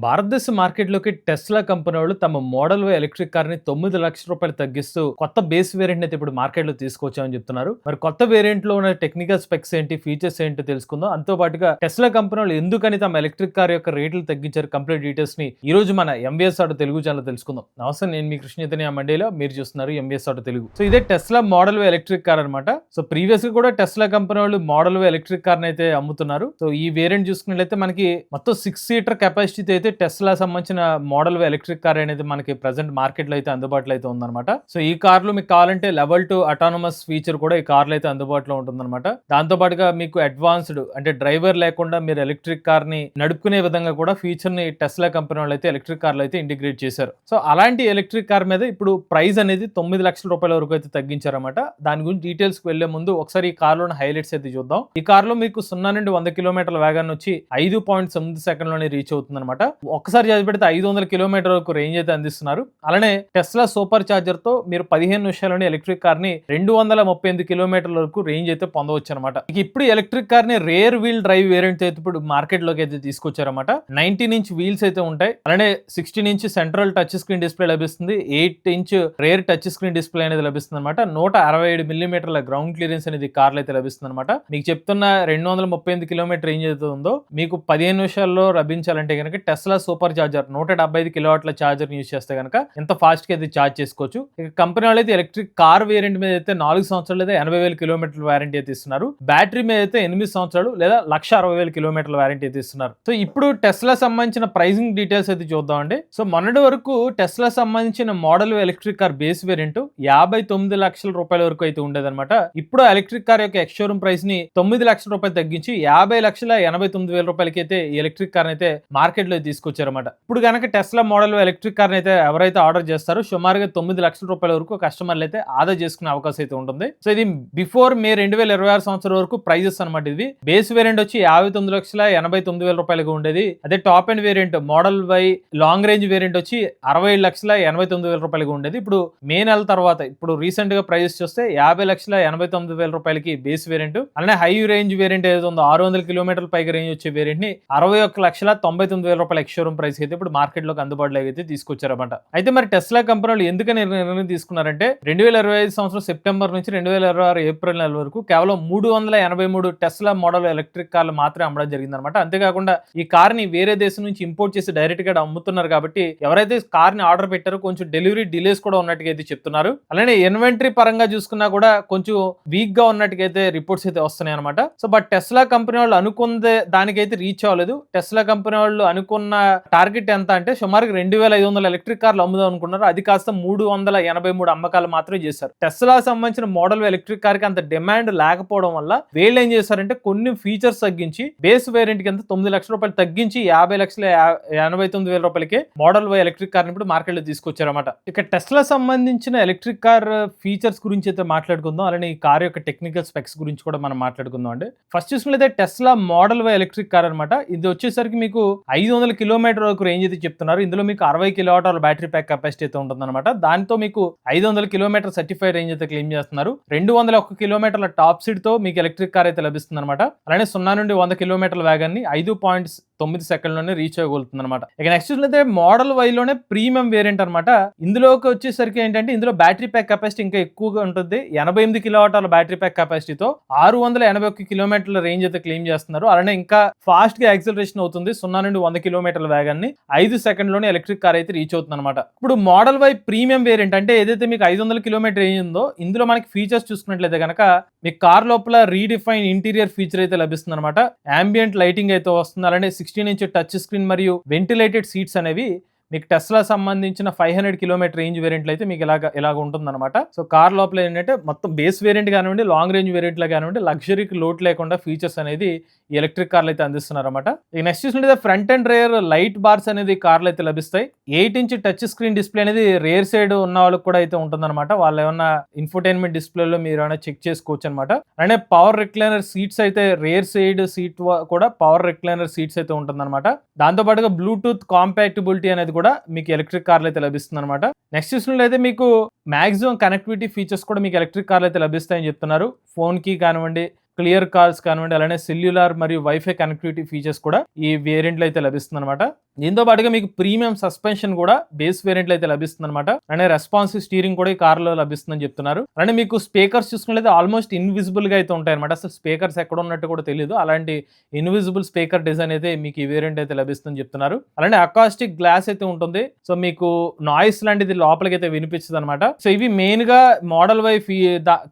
భారతదేశ మార్కెట్‌లోకి Tesla company వాళ్ళు తమ మోడల్ వై ఎలక్ట్రిక్ కార్‌ని ₹9,00,000 తగ్గిస్తూ కొత్త బేస్ వేరియంట్‌ని అయితే ఇప్పుడు మార్కెట్‌లో తీసుకొచ్చామని చెప్తున్నారు. మరి కొత్త వేరియంట్‌లో ఉన్న టెక్నికల్ స్పెక్స్ ఏంటి? ఫీచర్స్ ఏంటో తెలుసుకుందాం. అంతో పాటుగా టెస్లా కంపెనీ వాళ్ళు ఎందుకని తమ ఎలక్ట్రిక్ కార్ యొక్క రేట్లు తగ్గించారు? కంప్లీట్ డీటెయిల్స్‌ని ఈ రోజు మన ఎంవీఎస్ ఆటో తెలుగు ఛానెల్‌లో తెలుసుకుందాం. నమస్తే, నేను మీ కృష్ణ చైతన్య మండేలో, మీరు చూస్తున్నారు ఎంవీఎస్ ఆటో తెలుగు. సో ఇదే Tesla model Y electric car అన్నమాట. సో ప్రీవియస్‌గా కూడా టెస్లా కంపెనీ వాళ్ళు మోడల్ వై ఎలక్ట్రిక్ కార్‌ని అయితే అమ్ముతున్నారు. సో ఈ వేరియంట్ చూసుకున్నట్లయితే మనకి మొత్తం 6 సీటర్ కెపాసిటీతో అయితే టెస్లా సంబంధించిన మోడల్ ఎలక్ట్రిక్ కార్ అనేది మనకి ప్రెసెంట్ మార్కెట్ లో అయితే అందుబాటులో అయితే ఉందన్నమాట. సో ఈ కార్ లో మీకు కావాలంటే లెవెల్ 2 అటానమస్ ఫీచర్ కూడా ఈ కార్ లో అయితే అందుబాటులో ఉంటుందన్నమాట. దాంతో పాటుగా మీకు అడ్వాన్స్డ్ అంటే డ్రైవర్ లేకుండా మీరు ఎలక్ట్రిక్ కార్ ని నడుపుకునే విధంగా కూడా ఫీచర్ ని టెస్లా కంపెనీ వాళ్ళు అయితే ఎలక్ట్రిక్ కార్ లో అయితే ఇంటిగ్రేట్ చేశారు. సో అలాంటి ఎలక్ట్రిక్ కార్ మీద ఇప్పుడు ప్రైస్ అనేది ₹9,00,000 వరకు అయితే తగ్గించారన్నమాట. దాని గురించి డీటెయిల్స్ కి వెళ్లే ముందు ఒకసారి ఈ కార్ లోని హైలైట్స్ అయితే చూద్దాం. ఈ కార్ లో మీకు 0 నుండి 100 కిలోమీటర్ల వేగాన్ని వచ్చి 5.9 సెకండ్లోనే రీచ్ అవుతుంది అనమాట. ఒక్కసారి పెడితే 500 కిలోమీటర్ వరకు రేంజ్ అయితే అందిస్తున్నారు. అలానే టెస్లా సూపర్ చార్జర్ తో మీరు 15 నిమిషాల్లోనే ఎలక్ట్రిక్ కార్ ని 238 కిలోమీటర్ల వరకు రేంజ్ అయితే పొందవచ్చు అనమాట. ఇప్పుడు ఎలక్ట్రిక్ కార్ ని రేర్ వీల్ డ్రైవ్ వేరియంట్ అయితే ఇప్పుడు మార్కెట్ లోకి అయితే తీసుకొచ్చారన్నమాట. 19 ఇంచ్ వీల్స్ అయితే ఉంటాయి. అలానే 16 inch central touch screen display లభిస్తుంది. 8 inch rare touch screen display అనేది లభిస్తుంది అనమాట. 167 మిల్లీమీటర్ల గ్రౌండ్ క్లియరెన్స్ అనేది కార్లో అయితే లభిస్తుంది అనమాట. మీకు చెప్తున్న 238 కిలోమీటర్ రేంజ్ అయితే ఉందో మీకు 15 నిమిషాల్లో లభించాలంటే కనుక టెస్లా సూపర్ చార్జర్ 175 కిలోవాట్ల చార్జర్ యూజ్ చేస్తే కనుక ఎంత ఫాస్ట్ గా అయితే చార్జ్ చేసుకోవచ్చు. ఇక కంపెనీ వాళ్ళు అయితే ఎలక్ట్రిక్ కార్ వేరియంట్ మీద అయితే 4 సంవత్సరాలు లేదా 80,000 కిలోమీటర్ల వారంటీ అయితే ఇస్తున్నారు. బ్యాటరీ మీద అయితే 8 సంవత్సరాలు లేదా 1,60,000 కిలోమీటర్ల వారంటీ అయితే ఇస్తున్నారు. సో ఇప్పుడు టెస్లా సంబంధించిన ప్రైసింగ్ డీటెయిల్స్ అయితే చూద్దామండి. సో మొన్నటి వరకు టెస్లా సంబంధించిన model electric car base variant ₹59,00,000 వరకు అయితే ఉండేదన్నమాట. ఇప్పుడు ఎలక్ట్రిక్ కార్ యొక్క ఎక్స్ షోరూమ్ ప్రైస్ ని ₹9,00,000 తగ్గించి ₹50,89,000 అయితే ఈ ఎలక్ట్రిక్ కార్ అయితే మార్కెట్ లో తీసుకొచ్చారన్నమాట. ఇప్పుడు కనుక టెస్లా మోడల్ ఎలక్ట్రిక్ కార్ అయితే ఎవరైతే ఆర్డర్ చేస్తారో సుమారుగా ₹9,00,000 వరకు కస్టమర్లు అయితే ఆదా చేసుకునే అవకాశం అయితే ఉంటుంది. సో ఇది బిఫోర్ మే 2026 సంవత్సరం వరకు ప్రైజెస్ అనమాట. ఇది బేస్ వేరియంట్ వచ్చి ₹59,89,000 ఉండేది. అదే top and variant model Y long range variant వచ్చి ₹67,89,000 ఉండేది. ఇప్పుడు మే నెల తర్వాత ఇప్పుడు రీసెంట్ గా ప్రైజెస్ చూస్తే ₹50,89,000 బేస్ వేరియంట్. అలానే హై రేంజ్ వేరియంట్ ఏదైతే ఉందో 600 కిలోమీటర్ల పైగా రేంజ్ వచ్చే వేరియంట్ ని ₹61,99,000 ఎక్స్ షోరూమ్ ప్రైస్ అయితే ఇప్పుడు మార్కెట్ లోకి అందుబాటులో అయితే తీసుకొచ్చారన్నమాట. అయితే మరి టెస్లా కంపెనీలు ఎందుకని నిర్ణయం తీసుకున్నారంటే 2025 సంవత్సరం సెప్టెంబర్ నుంచి 2026 ఏప్రిల్ నెల వరకు కేవలం 383 టెస్లా మోడల్ ఎలక్ట్రిక్ కార్లు మాత్రమే అమ్మడం జరిగిందనమాట. అంతేకాకుండా ఈ కార్ ని వేరే దేశం నుంచి ఇంపోర్ట్ చేసి డైరెక్ట్ గా అమ్ముతున్నారు కాబట్టి ఎవరైతే కార్ ని ఆర్డర్ పెట్టారో కొంచెం డెలివరీ డిలేస్ కూడా ఉన్నట్టుగా అయితే చెప్తున్నారు. అలానే ఇన్వెంటరీ పరంగా చూసుకున్నా కూడా కొంచెం వీక్ గా ఉన్నట్టుగా అయితే రిపోర్ట్స్ అయితే వస్తున్నాయి అనమాట. సో బట్ టెస్లా కంపెనీ వాళ్ళు అనుకున్నదే దానికైతే రీచ్ అవ్వలేదు. టెస్లా కంపెనీ వాళ్ళు అనుకున్న టార్గెట్ ఎంత అంటే సుమారుగా 2,500 ఎలక్ట్రిక్ కార్లు అమ్ముదాం అనుకున్నారు. అది కాస్త 383 అమ్మకాలు మాత్రమే చేశారు. టెస్లా సంబంధించిన మోడల్ ఎలక్ట్రిక్ కార్ కి అంత డిమాండ్ లేకపోవడం వల్ల వీళ్ళు ఏం చేశారంటే కొన్ని ఫీచర్స్ తగ్గించి బేస్ వేరియంట్ కింద ₹9,00,000 తగ్గించి ₹50,89,000 మోడల్ వై ఎలక్ట్రిక్ కార్ ని ఇప్పుడు మార్కెట్ లో తీసుకొచ్చారన్నమాట. ఇక టెస్లా సంబంధించిన ఎలక్ట్రిక్ కార్ ఫీచర్స్ గురించి అయితే మాట్లాడుకుందాం. అలానే ఈ కార్ యొక్క టెక్నికల్ స్పెక్స్ గురించి కూడా మనం మాట్లాడుకుందాం అండి. ఫస్ట్ చూసుకున్నట్లయితే Tesla model Y electric car అనమాట. ఇది వచ్చేసరికి మీకు 500 కిలోమీటర్ వరకు రేంజ్ అయితే చెప్తున్నారు. ఇందులో మీకు 60 కిలోవాట్ల బ్యాటరీ ప్యాక్ కెపాసిటీ అయితే ఉంటుందన్నమాట. దాంతో మీకు 500 కిలోమీటర్ సర్టిఫైడ్ రేంజ్ అయితే క్లెయిమ్ చేస్తున్నారు. 201 కిలోమీటర్ల టాప్ స్పీడ్ తో మీకు ఎలక్ట్రిక్ కార్ అయితే లభిస్తుంది అనమాట. అలానే 0 నుండి 100 కిలోమీటర్ల వేగాన్ని 5.9 సెకండ్లోనే రీచ్ అవ్వగలుగుతుంది అనమాట. ఇక నెక్స్ట్ చూస్తే మోడల్ వైలోనే ప్రీమియం వేరియంట్ అనమాట. ఇందులోకి వచ్చేసరికి ఏంటంటే ఇందులో బ్యాటరీ ప్యాక్ కెపాసిటీ ఇంకా ఎక్కువగా ఉంటుంది. 88 కిలోవాట్ల బ్యాటరీ ప్యాక్ కెపాసిటీతో 681 కిలోమీటర్ల రేంజ్ అయితే క్లెయిమ్ చేస్తున్నారు. అలానే ఇంకా ఫాస్ట్ గా యాక్సిలరేషన్ అవుతుంది. 0 నుండి 100 కిలోమీటర్ల వేగాన్ని 5 సెకండ్లోనే ఎలక్ట్రిక్ కార్ అయితే రీచ్ అవుతుంది అనమాట. ఇప్పుడు మోడల్ వై ప్రీమియం వేరియంట్ అంటే ఏదైతే మీకు 500 కిలోమీటర్ రేంజ్ ఉందో ఇందులో మనకి ఫీచర్స్ చూసుకున్నట్లయితే కనుక మీకు కార్ లోపల రీడిఫైన్ ఇంటీరియర్ ఫీచర్ అయితే లభిస్తుంది అనమాట. అంబియంట్ లైటింగ్ అయితే వస్తుంది. అలానే 16 ఇంచ్ టచ్ స్క్రీన్ మరియు వెంటిలేటెడ్ సీట్స్ అనేవి మీకు టెస్లా సంబంధించిన 500 కిలోమీటర్ రేంజ్ వేరియంట్లు అయితే మీకు ఇలాగ ఉంటుందన్నమాట. సో కార్ లోపల ఏంటంటే మొత్తం బేస్ వేరియంట్ కానివ్వండి, లాంగ్ రేంజ్ వేరియంట్ లో కానివ్వండి, లగ్జరీకి లోటు లేకుండా ఫీచర్స్ అనేది ఈ ఎలక్ట్రిక్ కార్లు అయితే అందిస్తున్నారు అనమాట. ఈ నెక్స్ట్ చూసుకుంటే front and rare light bars అనేది కార్లు అయితే లభిస్తాయి. 8 ఇంచ్ టచ్ స్క్రీన్ డిస్ప్లే అనేది రేర్ సైడ్ ఉన్న వాళ్ళకి కూడా అయితే ఉంటుందన్నమాట. వాళ్ళు ఏమన్నా ఇన్ఫోటైన్మెంట్ డిస్ప్లేలో మీరు ఏమైనా చెక్ చేసుకోవచ్చు అనమాట. అలానే పవర్ రిక్లైనర్ సీట్స్ అయితే రేర్ సైడ్ సీట్ కూడా పవర్ రిక్లైనర్ సీట్స్ అయితే ఉంటుందన్నమాట. దాంతో పాటుగా బ్లూటూత్ కాంపాక్టబిలిటీ అనేది కూడా మీకు ఎలక్ట్రిక్ కార్లు అయితే లభిస్తుంది అనమాట. నెక్స్ట్ చూసినట్లయితే మీకు మాక్సిమం కనెక్టివిటీ ఫీచర్స్ కూడా మీకు ఎలక్ట్రిక్ కార్లు అయితే లభిస్తాయని చెప్తున్నారు. ఫోన్ కి కానివ్వండి, క్లియర్ కాల్స్ కానివ్వండి, అలానే సెల్యులార్ మరియు వైఫై కనెక్టివిటీ ఫీచర్స్ కూడా ఈ వేరియంట్లో అయితే లభిస్తుంది అనమాట. దీంతో పాటుగా మీకు ప్రీమియం సస్పెన్షన్ కూడా బేస్ వేరియంట్ లో అయితే లభిస్తుంది అనమాట. అండ్ రెస్పాన్సివ్ స్టీరింగ్ కూడా ఈ కార్ లో లభిస్తుందని చెప్తున్నారు. అండ్ మీకు స్పీకర్స్ చూసుకున్నట్లయితే ఆల్మోస్ట్ ఇన్విజిబుల్ గా అయితే ఉంటాయి అనమాట. అసలు స్పీకర్స్ ఎక్కడ ఉన్నట్టు కూడా తెలియదు. అలాంటి ఇన్విజిబుల్ స్పీకర్ డిజైన్ అయితే మీకు ఈ వేరియంట్ అయితే లభిస్తుందని చెప్తున్నారు. అలానే అకాస్టిక్ గ్లాస్ అయితే ఉంటుంది. సో మీకు నాయిస్ లాంటిది లోపలికి అయితే వినిపించదు అనమాట. సో ఇవి మెయిన్ గా మోడల్ వై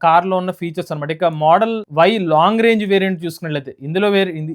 కార్ లో ఉన్న ఫీచర్స్ అనమాట. ఇక model Y long range variant చూసుకున్నట్లయితే ఇందులో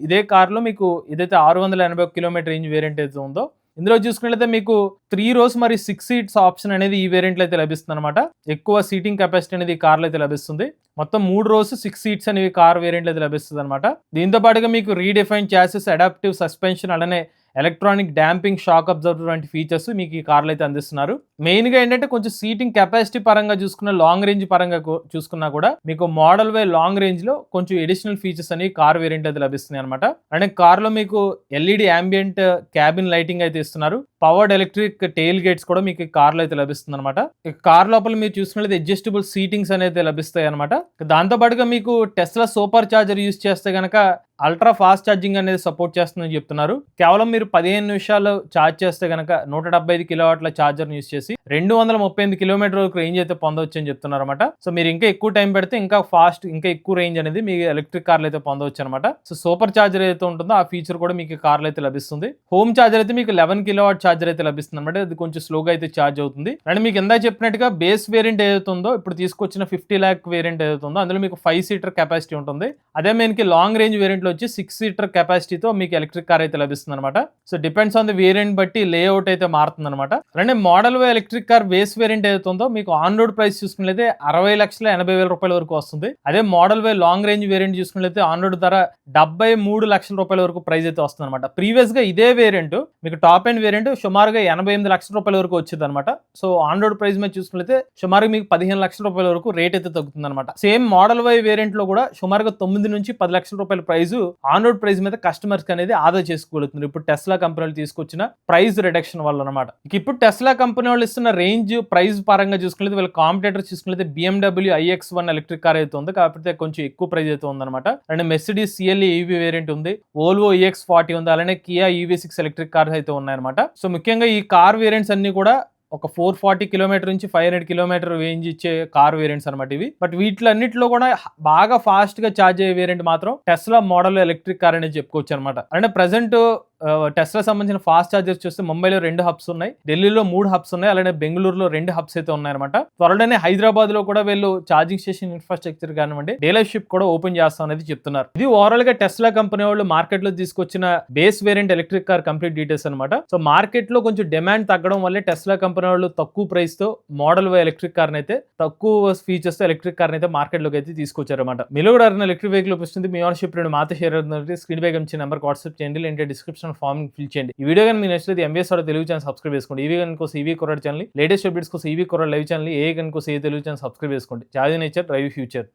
ఇదే కార్ లో మీకు ఏదైతే 681 కిలోమీటర్ రేంజ్ వేరియంట్ అయితే ఉందో ఇందులో చూసుకున్నట్లయితే మీకు 3 rows మరి 6 seats ఆప్షన్ అనేది ఈ వేరియంట్ లో అయితే లభిస్తుంది అనమాట. ఎక్కువ సీటింగ్ కెపాసిటీ అనేది ఈ కార్ లో అయితే లభిస్తుంది. మొత్తం 3 rows 6 seats అనేవి కార్ వేరియంట్ లో అయితే లభిస్తుంది అనమాట. దీంతో పాటుగా మీకు రీడిఫైన్ చాసిస్, అడాప్టివ్ సస్పెన్షన్, అలానే ఎలక్ట్రానిక్ డాంపింగ్, షాక్ అబ్జర్వర్ వంటి ఫీచర్స్ మీకు ఈ కార్లో అయితే అందిస్తున్నారు. మెయిన్ గా ఏంటంటే కొంచెం సీటింగ్ కెపాసిటీ పరంగా చూసుకున్న, లాంగ్ రేంజ్ పరంగా చూసుకున్నా కూడా మీకు మోడల్ వై లాంగ్ రేంజ్ లో కొంచెం ఎడిషనల్ ఫీచర్స్ అనేవి కార్ వేరియంట్ అయితే లభిస్తున్నాయి అనమాట. అండ్ కార్ లో మీకు ఎల్ఈడి అంబియంట్ క్యాబిన్ లైటింగ్ అయితే ఇస్తున్నారు. పవర్డ్ ఎలక్ట్రిక్ టెయిల్ గేట్స్ కూడా మీకు కార్ లో అయితే లభిస్తుంది అనమాట. కార్ లోపల మీరు చూసుకున్నట్లయితే అడ్జస్టబుల్ సీటింగ్స్ అనేది లభిస్తాయి అనమాట. దాంతో పాటుగా మీకు టెస్లా సూపర్ చార్జర్ యూస్ చేస్తే గనక అల్ట్రా ఫాస్ట్ ఛార్జింగ్ అనేది సపోర్ట్ చేస్తుందని చెప్తున్నారు. కేవలం మీరు 15 నిమిషాలు ఛార్జ్ చేస్తే గనక 175 కిలోవాట్ల ఛార్జర్ యూస్ చేసి 238 కిలోమీటర్ వరకు రేంజ్ అయితే పొందవచ్చు అని చెప్తున్నారు అనమాట. సో మీరు ఇంకా ఎక్కువ టైం పెడితే ఇంకా ఫాస్ట్, ఇంకా ఎక్కువ రేంజ్ అనేది మీ ఎలక్ట్రిక్ కార్లు అయితే పొందవచ్చు అనమాట. సో సూపర్ చార్జర్ ఏదైతే ఉంటుందో ఆ ఫీచర్ కూడా మీకు కార్లు అయితే లభిస్తుంది. హోమ్ చార్జర్ అయితే మీకు 11 కిలోవాట్ చార్జర్ అయితే లభిస్తుంది అనమాట. అది కొంచెం స్లోగా అయితే ఛార్జ్ అవుతుంది. అండ్ మీకు ఎందా చెప్పినట్టుగా బేస్ వేరియంట్ ఏదైతే ఉందో, ఇప్పుడు తీసుకొచ్చిన 50 lakh వేరియంట్ ఏదైతే ఉందో అందులో మీకు 5 seater కెపాసిటీ ఉంటుంది. అదే మీకు లాంగ్ రేంజ్ వేరియంట్ లో వచ్చి 6 seater కెపాసిటీతో మీకు ఎలక్ట్రిక్ కార్ అయితే లభిస్తుంది అనమాట. So depends on the variant బట్టి లేఅవుట్ అయితే మారుతుంది అనమాట. అంటే model Y electric car base variant ఏదైతే ఉందో మీకు ఆన్ రోడ్ ప్రైస్ చూసుకున్నట్లయితే 60,80,000 రూపాయల వరకు వస్తుంది. అదే model Y long range variant చూసుకున్నట్లయితే ఆన్ రోడ్ ధర 73 లక్షల రూపాయల వరకు ప్రైస్ అయితే వస్తుంది అనమాట. ప్రీవియస్ గా ఇదే వేరియంట్ మీకు టాప్ ఎండ్ వేరియంట్ సుమారుగా 88 లక్షల రూపాయల వరకు వచ్చింది అనమాట. సో ఆన్ రోడ్ ప్రైస్ మీద చూసుకున్నట్లయితే సుమారుగా మీకు 15 లక్షల రూపాయల వరకు రేట్ అయితే తగ్గుతుంది అనమాట. సేమ్ మోడల్ వై వేరియంట్ లో కూడా సుమారుగా 9 నుంచి 10 లక్షల రూపాయల ప్రైస్ ఆన్ రోడ్ ప్రైస్ మీద కస్టమర్స్ అనేది ఆదా చేసుకోగలుగుతున్నారు ఇప్పుడు టెస్లా కంపెనీ తీసుకొచ్చిన ప్రైస్ రిడక్షన్ వల్ల అనమాట. ఇప్పుడు టెస్లా కంపెనీ వాళ్ళు ఇస్తున్న రేంజ్ ప్రైస్ పరంగా చూసుకున్నట్లయితే వీళ్ళ కాంపిటేటర్ చూసుకున్నట్లయితే BMW iX1 ఎలక్ట్రిక్ కార్ అయితే ఉంది, కాకపోతే కొంచెం ఎక్కువ ప్రైస్ అయితే ఉందన్నమాట. And Mercedes CLE EV variant ఉంది, Volvo EX40 ఉంది, అలానే Kia EV6 ఎలక్ట్రిక్ కార్స్ అయితే ఉన్నాయన్నమాట. సో ముఖ్యంగా ఈ కార్ వేరియంట్స్ అన్ని కూడా ఒక 440 కిలోమీటర్ నుంచి 500 కిలోమీటర్ రేంజ్ ఇచ్చే కార్ వేరియంట్స్ అనమాట ఇవి. బట్ వీటిలన్నిటిలో కూడా బాగా ఫాస్ట్ గా ఛార్జ్ అయ్యే వేరియంట్ మాత్రం టెస్లా మోడల్ ఎలక్ట్రిక్ కార్ అనేది చెప్పుకోవచ్చు అనమాట. అంటే ప్రెసెంట్ టెస్లా సంబంధించిన ఫాస్ట్ ఛార్జర్స్ చూస్తే ముంబైలో 2 హబ్స్ ఉన్నాయి, ఢిల్లీలో 3 హబ్స్ ఉన్నాయి, అలానే బెంగళూరులో 2 హబ్స్ అయితే ఉన్నాయన్నమాట. త్వరలోనే హైదరాబాద్ లో కూడా వీళ్ళు ఛార్జింగ్ స్టేషన్ ఇన్ఫ్రాస్ట్రక్చర్ కానివ్వండి, డీలర్షిప్ కూడా ఓపెన్ చేస్తాం అనేది చెప్తున్నారు. ఇది ఓవరాల్ గా టెస్లా కంపెనీ వాళ్ళు మార్కెట్ లో తీసుకొచ్చిన base variant electric car complete details అనమాట. సో మార్కెట్ లో కొంచెం డిమాండ్ తగ్గడం వల్లే టెస్లా కంపెనీ వాళ్ళు తక్కువ ప్రైస్ తో మోడల్ వై ఎలక్ట్రిక్ కార్ అయితే, తక్కువ ఫీచర్స్ తో ఎలక్ట్రిక్ కార్ అయితే మార్కెట్ లోకి అయితే తీసుకొచ్చారన్నమాట. మీలో కూడా ఎలక్ట్రిక్ వెహికల్ వస్తుంది, మీ ఓనర్షిప్ మాతో షేర్ అవుతుంది. స్క్రీన్ పై కనిపించే నెంబర్ వాట్సాప్ చేయండి, లేదంటే డిస్క్రిప్షన్ ఫామ్ ఫిల్ చేయండి. ఈ వీడియో కానీ మీకు నచ్చితే ఎంబీఎస్ తెలుగు ఛానల్ సబ్స్క్రైబ్ చేసుకోండి. ఈవీ గన్ కోసం ఈవీ కొరడ్ ఛానల్, లేటెస్ట్ అప్డేట్స్ కోసం ఈవీ కొరడ్ లైవ్ ఛానల్, ఏ గన్ కోసం ఏ తెలుగు ఛానల్ సబ్స్క్రైబ్ చేసుకోండి. జాది నేచర్ డ్రైవ్ ఫ్యూచర్.